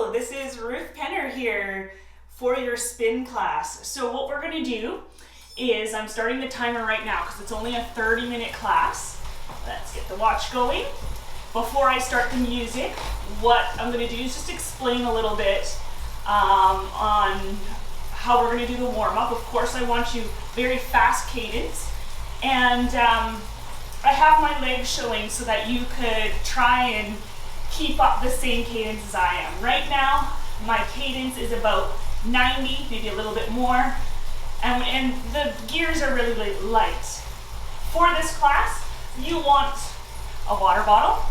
Hello, this is Ruth Penner here for your spin class. So what we're going to do is, I'm starting the timer right now because it's only a 30-minute class. Let's get the watch going. Before I start the music, what I'm going to do is just explain a little bit on how we're going to do the warm-up. Of course, I want you very fast cadence, and I have my legs showing so that you could try and keep up the same cadence as I am. Right now, my cadence is about 90, maybe a little bit more, and the gears are really, really light. For this class, you want a water bottle,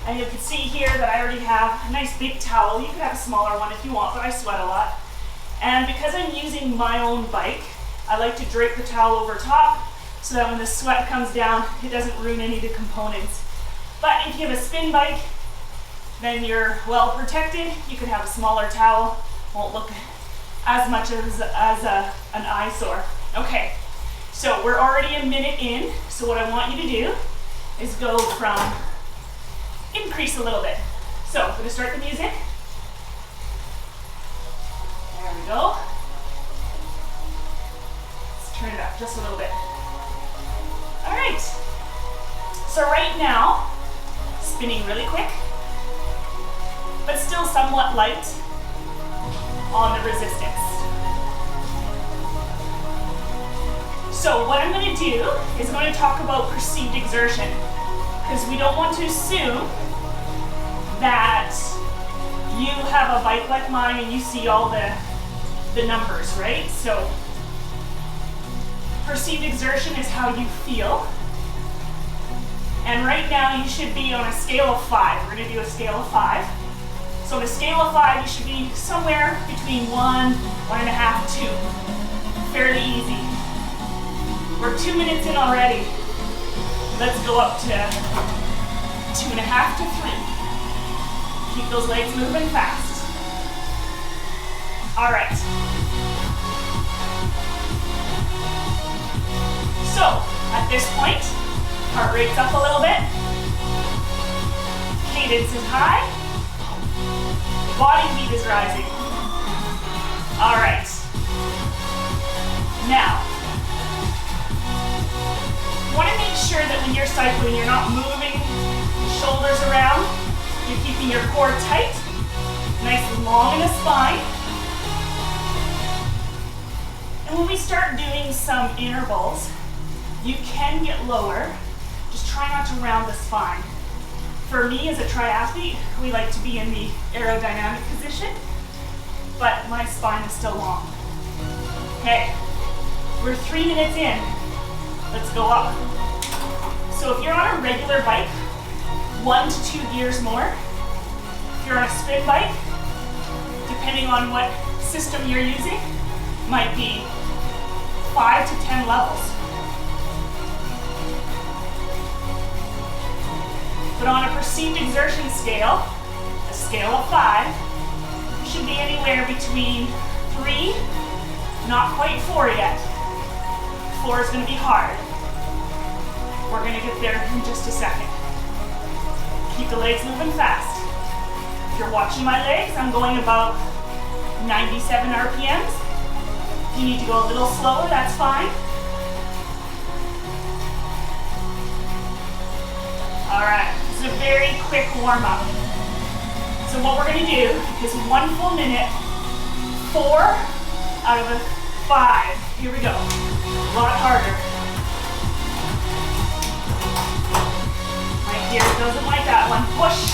and you can see here that I already have a nice big towel. You could have a smaller one if you want, but I sweat a lot. And because I'm using my own bike, I like to drape the towel over top so that when the sweat comes down, it doesn't ruin any of the components. But if you have a spin bike, then you're well protected. You could have a smaller towel, won't look as much as an eyesore. Okay, so we're already a minute in, so what I want you to do is go from increase a little bit. So I'm going to start the music. There we go. Let's turn it up just a little bit. All right, so right now, spinning really quick, but still somewhat light on the resistance. So what I'm going to do is I'm going to talk about perceived exertion, because we don't want to assume that you have a bike like mine and you see all the numbers, right? So perceived exertion is how you feel. And right now you should be on a scale of 5. We're going to do a scale of 5. So on a scale of 5, you should be somewhere between 1, 1.5, 2. Fairly easy. We're 2 minutes in already. Let's go up to 2.5 to 3. Keep those legs moving fast. All right. So at this point, heart rate's up a little bit. Cadence is high. Body heat is rising. All right. Now, you want to make sure that when you're cycling, you're not moving the shoulders around. You're keeping your core tight, nice and long in the spine. And when we start doing some intervals, you can get lower. Just try not to round the spine. For me as a triathlete, we like to be in the aerodynamic position, but my spine is still long. Okay, we're 3 minutes in. Let's go up. So if you're on a regular bike, 1 to 2 gears more. If you're on a spin bike, depending on what system you're using, might be 5 to 10 levels. But on a perceived exertion scale, a scale of 5, you should be anywhere between 3, not quite 4 yet. 4 is going to be hard. We're going to get there in just a second. Keep the legs moving fast. If you're watching my legs, I'm going about 97 RPMs. If you need to go a little slower, that's fine. All right. A very quick warm-up. So what we're going to do is 1 full minute, 4 out of a 5. Here we go. A lot harder. My gear doesn't like that one. Push.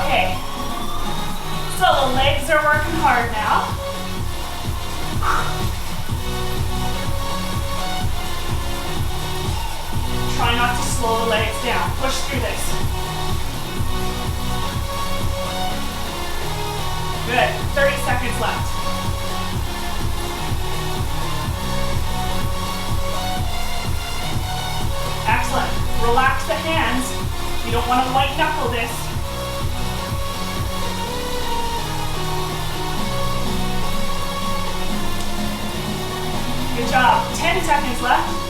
Okay. So the legs are working hard now. Try not to slow the legs down. Push through this. Good. 30 seconds left. Excellent. Relax the hands. You don't want to white knuckle this. Good job. 10 seconds left.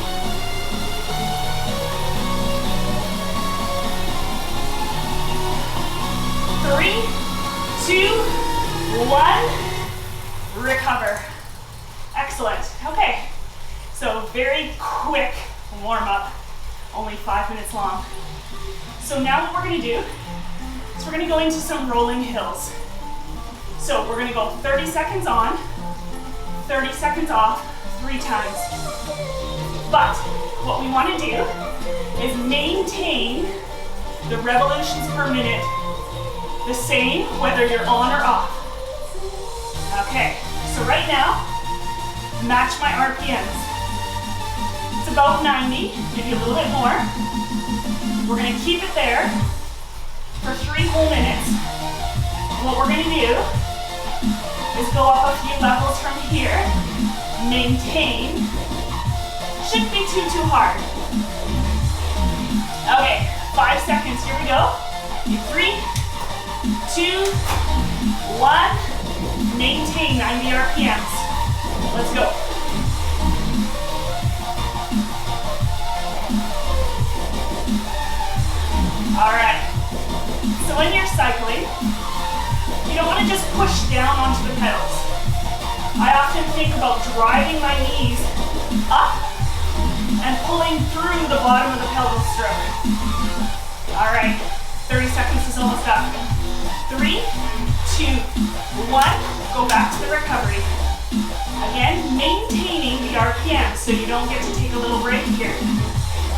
1, recover. Excellent. Okay, so very quick warm up, only 5 minutes long. So now what we're gonna do is we're gonna go into some rolling hills. So we're gonna go 30 seconds on, 30 seconds off, 3 times. But what we wanna do is maintain the revolutions per minute the same whether you're on or off. Okay, so right now, match my RPMs. It's about 90, maybe a little bit more. We're gonna keep it there for 3 whole minutes. And what we're gonna do is go up a few levels from here, maintain. Shouldn't be too hard. Okay, 5 seconds, here we go. 3, 2, 1, maintain 90 RPMs. Let's go. All right, so when you're cycling, you don't want to just push down onto the pedals. I often think about driving my knees up and pulling through the bottom of the pelvic stroke. All right, 30 seconds is almost up. 3, 2, 1, go back to the recovery. Again, maintaining the RPM so you don't get to take a little break here,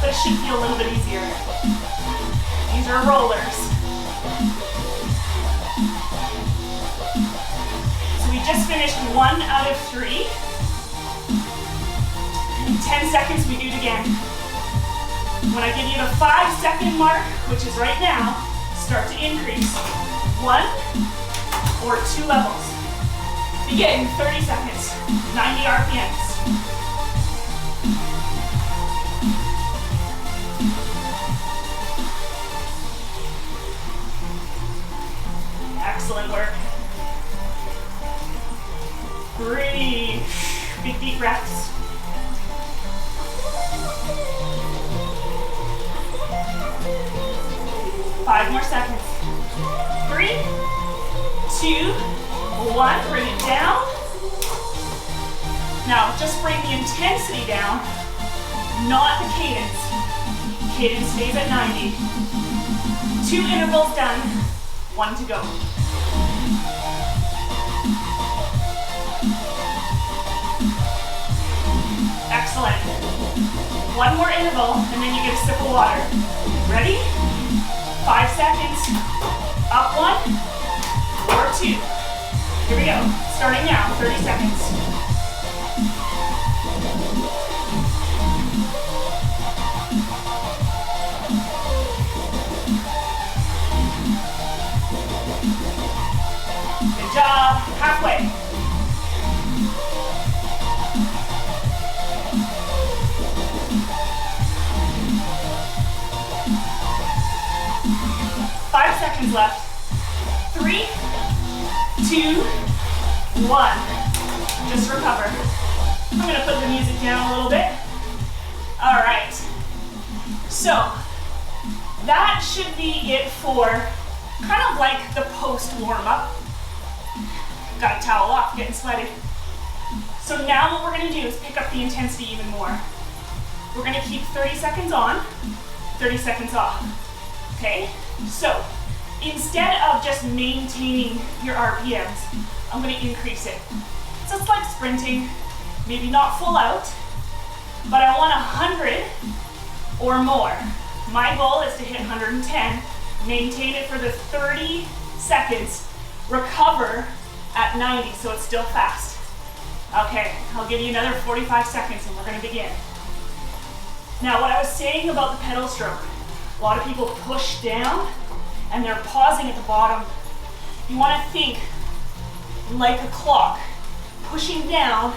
but it should feel a little bit easier. These are rollers. So we just finished 1 out of 3. In 10 seconds, we do it again. When I give you the 5-second mark, which is right now, start to increase. 1 or 2 levels. Begin, 30 seconds, 90 RPMs. Excellent work. Breathe. Big deep breaths. 5 more seconds. 3, 2, 1. Bring it down. Now just bring the intensity down, not the cadence. Cadence stays at 90. 2 intervals done. 1 to go. Excellent. 1 more interval, and then you get a sip of water. Ready? 5 seconds. Up 1 or 2. Here we go. Starting now, 30 seconds. Good job. Halfway. Five seconds left. 3, 2, 1. Just recover. I'm going to put the music down a little bit. All right. So that should be it for kind of like the post warm-up. Got a towel off, getting sweaty. So now what we're going to do is pick up the intensity even more. We're going to keep 30 seconds on, 30 seconds off. Okay? So instead of just maintaining your RPMs, I'm going to increase it. So it's like sprinting, maybe not full out, but I want 100 or more. My goal is to hit 110, maintain it for the 30 seconds, recover at 90, so it's still fast. Okay, I'll give you another 45 seconds and we're going to begin. Now, what I was saying about the pedal stroke, a lot of people push down and they're pausing at the bottom. You want to think like a clock, pushing down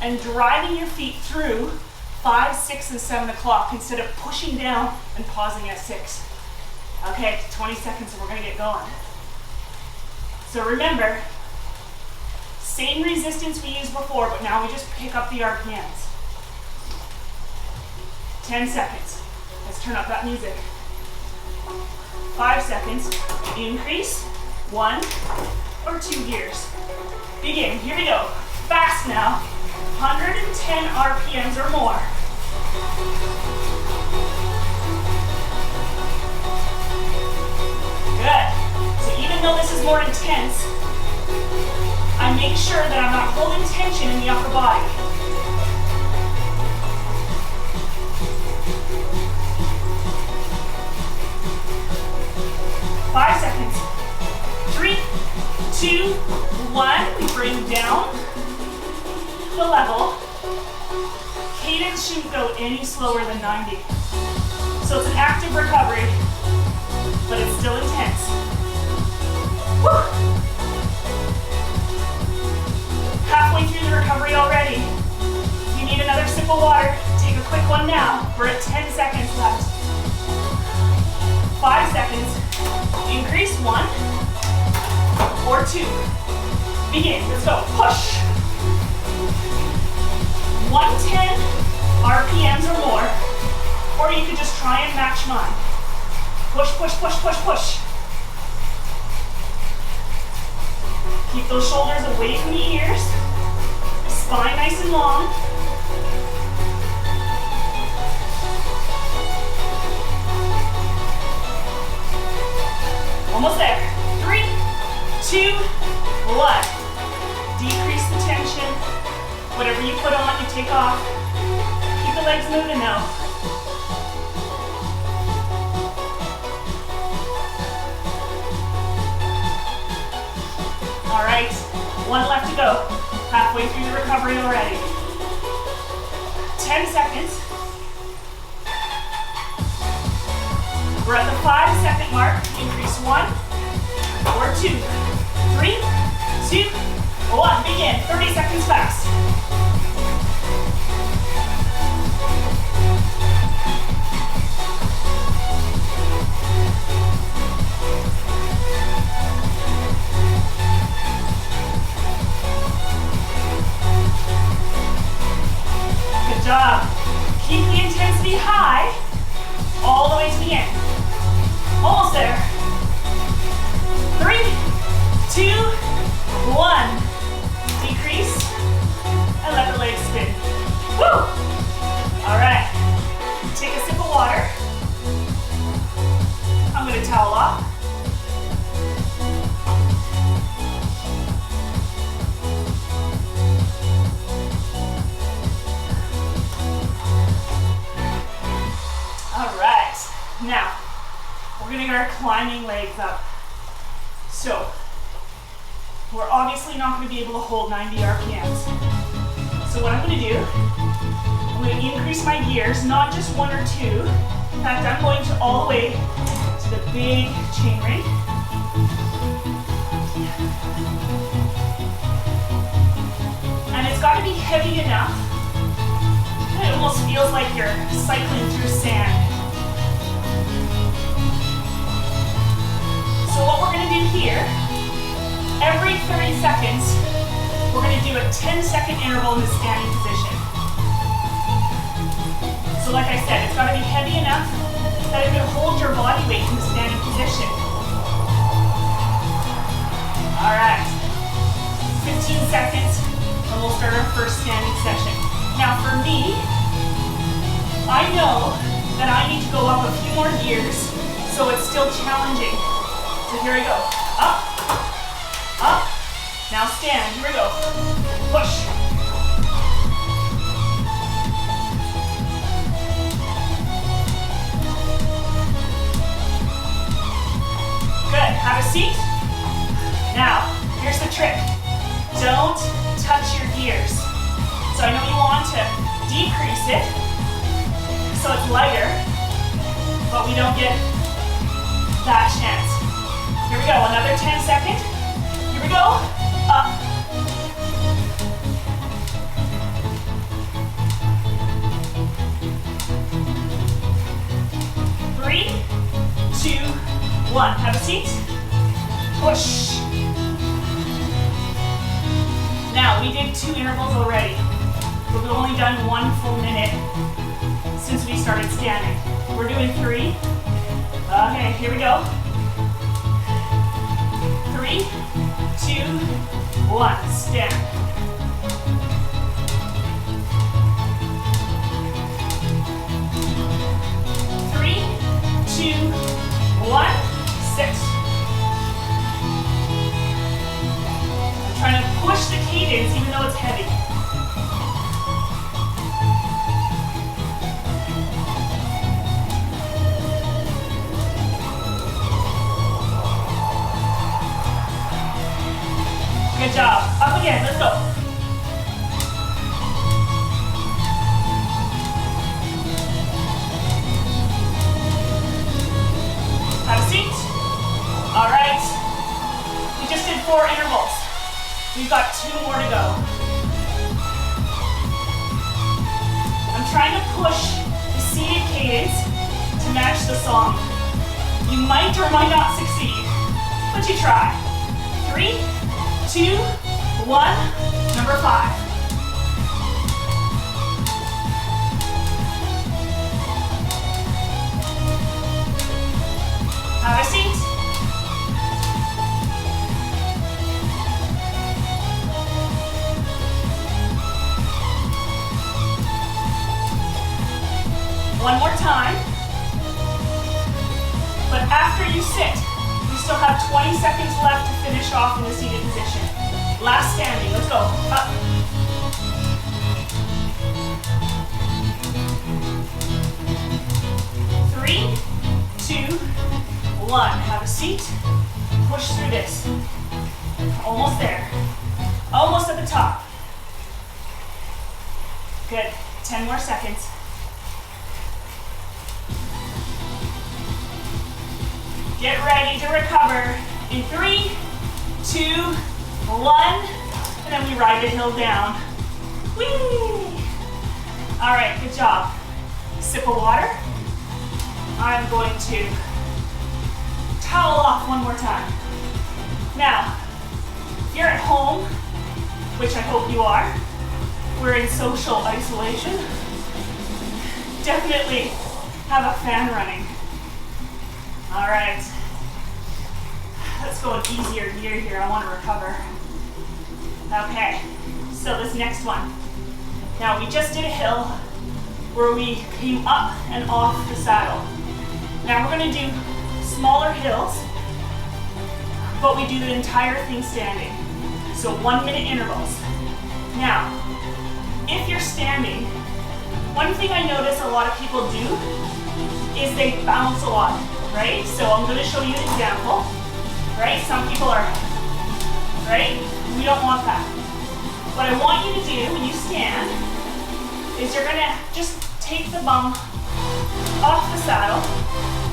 and driving your feet through 5, 6, and 7 o'clock instead of pushing down and pausing at 6. Okay, 20 seconds and we're going to get going. So remember, same resistance we used before, but now we just pick up the RPMs. 10 seconds. Let's turn up that music. 5 seconds. Increase. 1 or 2 gears. Begin, here we go. Fast now, 110 RPMs or more. Good. So even though this is more intense, I make sure that I'm not holding tension in the upper body. Five seconds. 3, 2, 1. We bring down the level. Cadence shouldn't go any slower than 90. So it's an active recovery, but it's still intense. Woo! Halfway through the recovery already. If you need another sip of water, take a quick one now. We're at 10 seconds left. 5 seconds. Increase 1 or 2. Begin. Let's go. Push. 110 RPMs or more. Or you could just try and match mine. Push, push, push, push, push. Keep those shoulders away from the ears. Spine nice and long. Almost there. 3, 2, 1. Decrease the tension. Whatever you put on, you take off. Keep the legs moving now. All right, 1 left to go. Halfway through the recovery already. 10 seconds. We're at the 5-second mark. Increase 1 or 2. 3, 2, 1. Begin. 30 seconds fast. Good job. Keep the intensity high all the way to the end. Almost there. 3, 2, 1. Decrease and let the legs spin. Woo! All right. Take a sip of water. I'm going to towel off. All right. Now, we're going to get our climbing legs up. So, we're obviously not going to be able to hold 90 RPMs. So what I'm going to do, I'm going to increase my gears, not just 1 or 2. In fact, I'm going to all the way to the big chain ring. And it's got to be heavy enough that it almost feels like you're cycling through sand. So what we're going to do here, every 30 seconds, we're going to do a 10-second interval in the standing position. So like I said, it's got to be heavy enough that it can hold your body weight in the standing position. All right, 15 seconds, and we'll start our first standing session. Now for me, I know that I need to go up a few more gears, so it's still challenging. So here we go, up, up, now stand, here we go, push. Good, have a seat. Now, here's the trick. Don't touch your gears. So I know you want to decrease it so it's lighter, but we don't get that chance. Here we go, another 10 seconds. Here we go, up. Three, 2, 1. Have a seat. Push. Now, we did 2 intervals already, but we've only done 1 full minute since we started standing. We're doing 3. Okay, here we go. 3, 2, 1. Stand. 3, 2, 1. Sit. I'm trying to push the cadence even though it's heavy. Good job. Up again. Let's go. Have a seat. All right. We just did 4 intervals. We've got 2 more to go. I'm trying to push the seated cadence to match the song. You might or might not succeed, but you try. 3, 2, 1, number 5. Have a seat. One more time. But after you sit, you still have 20 seconds left to finish off in the seated position. Last standing. Let's go. Up. Three, 2, 1. Have a seat. Push through this. Almost there. Almost at the top. Good. 10 more seconds. Get ready to recover in 3, 2, 1, and then we ride the hill down. Whee! All right, good job. Sip of water. I'm going to towel off one more time. Now, if you're at home, which I hope you are, we're in social isolation, definitely have a fan running. All right. Let's go an easier gear here. I want to recover. Okay, so this next one. Now we just did a hill where we came up and off the saddle. Now we're going to do smaller hills, but we do the entire thing standing. So 1-minute intervals. Now, if you're standing, one thing I notice a lot of people do is they bounce a lot, right? So I'm going to show you an example. Right? Some people are, right? We don't want that. What I want you to do when you stand is you're gonna just take the bum off the saddle,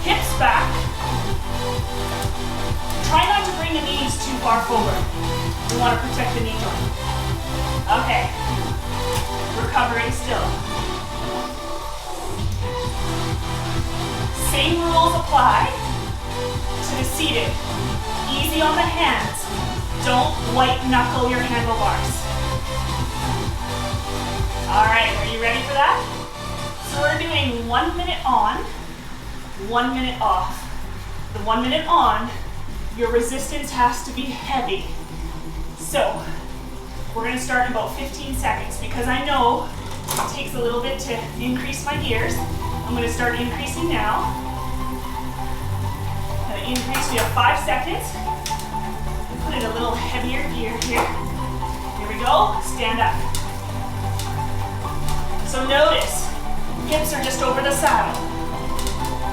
hips back. Try not to bring the knees too far forward. We want to protect the knee joint. Okay. Recovering still. Same rules apply to the seated. Easy on the hands. Don't white knuckle your handlebars. All right, are you ready for that? So we're doing 1 minute on, 1 minute off. The 1 minute on, your resistance has to be heavy. So we're gonna start in about 15 seconds because I know it takes a little bit to increase my gears. I'm gonna start increasing now. Increase, we have 5 seconds. Put in a little heavier gear here. Here we go, stand up. So notice, hips are just over the saddle.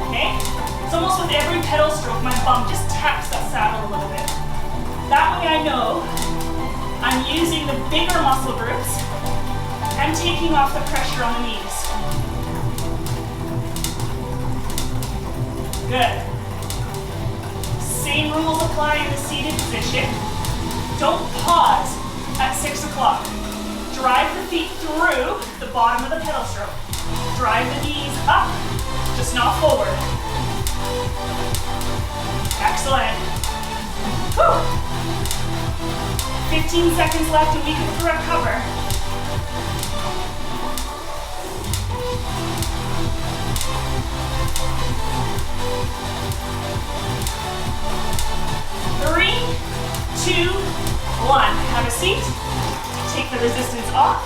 Okay? It's almost with every pedal stroke, my bum just taps that saddle a little bit. That way I know I'm using the bigger muscle groups and taking off the pressure on the knees. Good. Same rules apply in the seated position. Don't pause at 6 o'clock. Drive the feet through the bottom of the pedal stroke. Drive the knees up, just not forward. Excellent. Whew. 15 seconds left and we can recover. Three, 2, seat. Take the resistance off.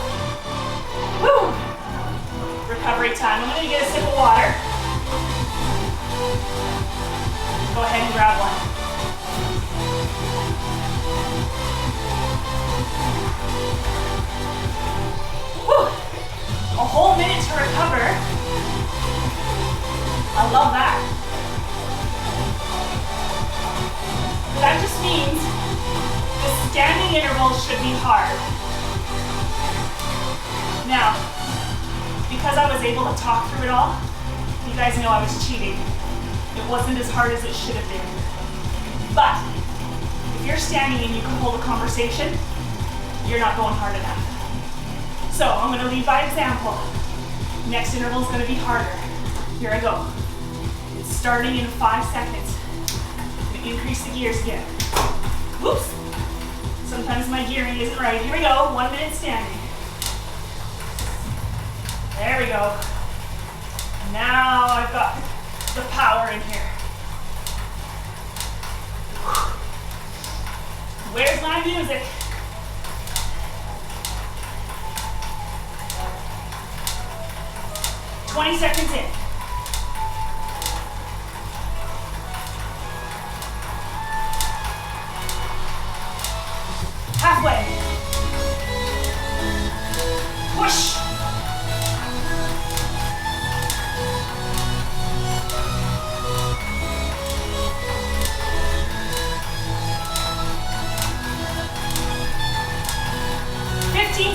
Woo! Recovery time. I'm gonna get a sip of water. Go ahead and grab one. Woo! A whole minute to recover. I love that. That just means the standing intervals should be hard. Now, because I was able to talk through it all, you guys know I was cheating. It wasn't as hard as it should have been. But if you're standing and you can hold a conversation, you're not going hard enough. So I'm gonna lead by example. Next interval is gonna be harder. Here I go. It's starting in 5 seconds. I'm gonna increase the gears again. Whoops. Sometimes my gearing isn't right. Here we go, 1 minute standing. There we go. Now I've got the power in here. Where's my music? "20 seconds in. Halfway. Push.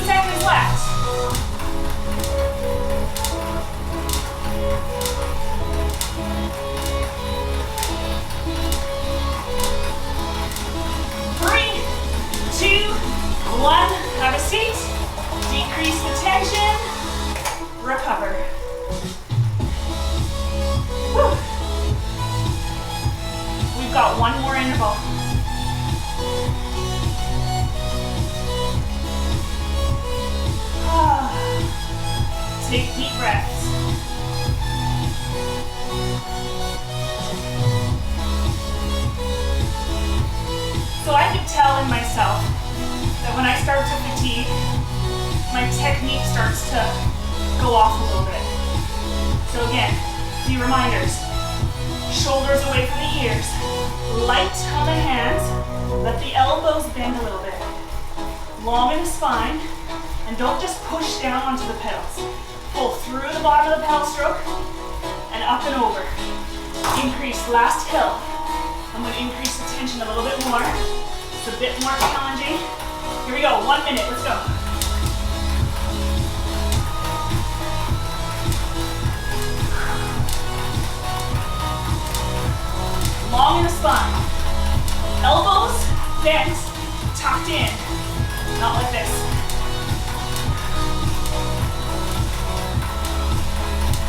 Seconds left. Three, two, one. Have a seat. Decrease the tension. Recover. Whew. We've got one more interval. Take deep breaths. So I could tell in myself that when I start to fatigue, my technique starts to go off a little bit. So again, few reminders. Shoulders away from the ears. Light on the hands. Let the elbows bend a little bit. Long in the spine. And don't just push down onto the pedals. Pull through the bottom of the pedal stroke and up and over. Increase last hill. I'm going to increase the tension a little bit more. It's a bit more challenging. Here we go, 1 minute, let's go. Long in the spine. Elbows bent, tucked in. Not like this.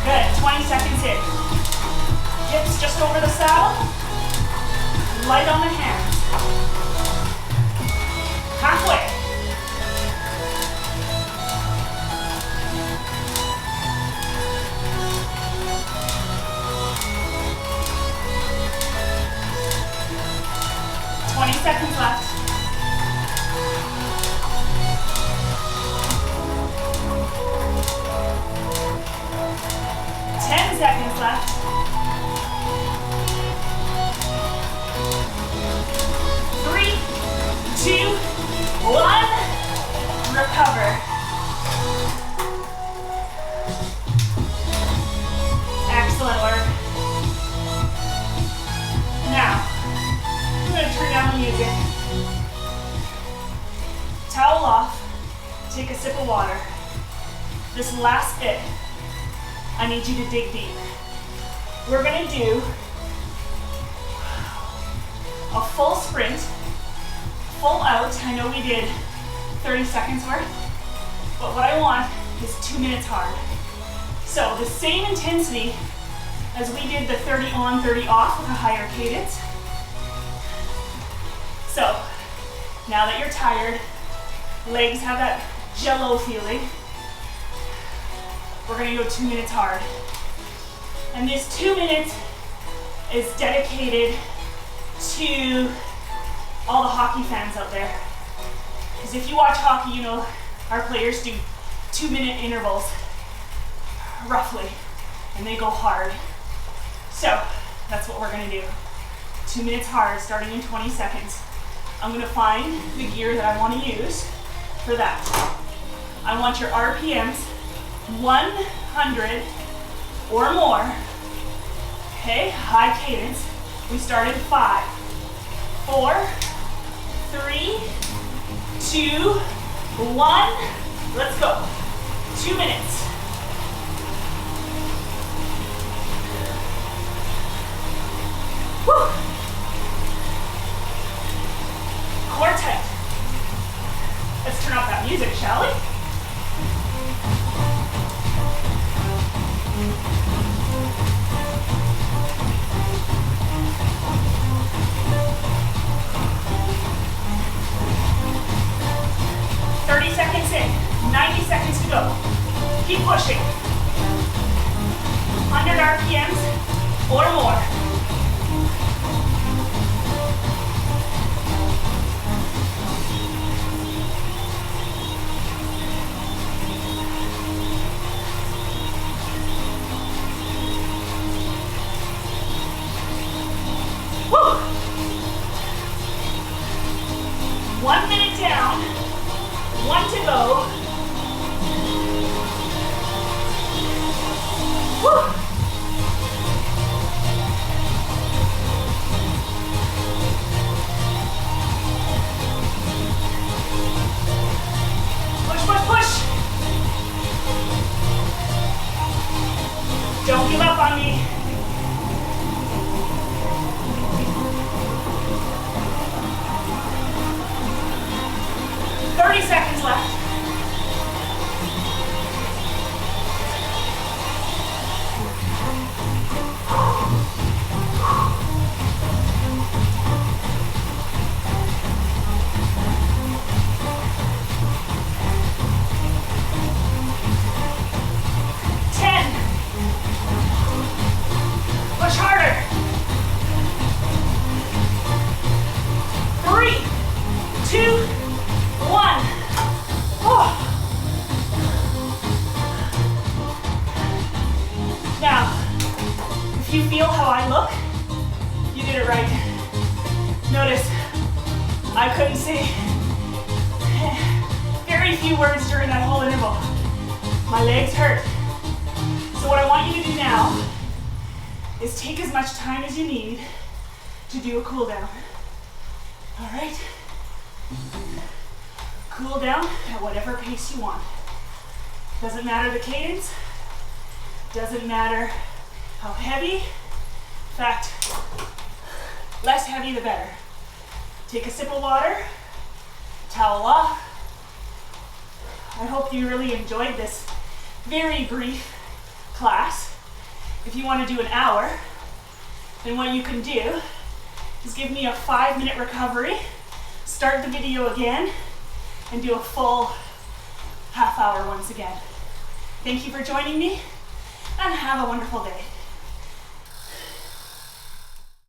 Good, 20 seconds in. Hips just over the saddle. Light on the hands. Halfway. Seconds left. Seconds left. 3, 2, 1. Recover. Excellent work. Now, I'm going to turn down the music. Towel off. Take a sip of water. This last bit, I need you to dig deep. We're gonna do a full sprint, full out. I know we did 30 seconds worth, but what I want is 2 minutes hard. So the same intensity as we did the 30 on, 30 off with a higher cadence. So now that you're tired, legs have that jello feeling, we're gonna go 2 minutes hard. And this 2 minutes is dedicated to all the hockey fans out there. Because if you watch hockey, you know our players do 2-minute intervals, roughly, and they go hard. So that's what we're gonna do. 2 minutes hard, starting in 20 seconds. I'm gonna find the gear that I wanna use for that. I want your RPMs 100 or more. Okay, high cadence. We start in 5, 4, 3, 2, 1. Let's go. 2 minutes. Woo. Core tight. Let's turn off that music, shall we? Seconds in, 90 seconds to go. Keep pushing. 100 RPMs or more. Woo! 1 minute down. 1 to go. Woo. Push, push, push. Don't give up on me. Seconds left. My legs hurt. So what I want you to do now is take as much time as you need to do a cool down. All right? Cool down at whatever pace you want. Doesn't matter the cadence, doesn't matter how heavy. In fact, less heavy the better. Take a sip of water, towel off. I hope you really enjoyed this very brief class. If you want to do an hour, then what you can do is give me a 5-minute recovery, start the video again, and do a full half hour once again. Thank you for joining me, and have a wonderful day.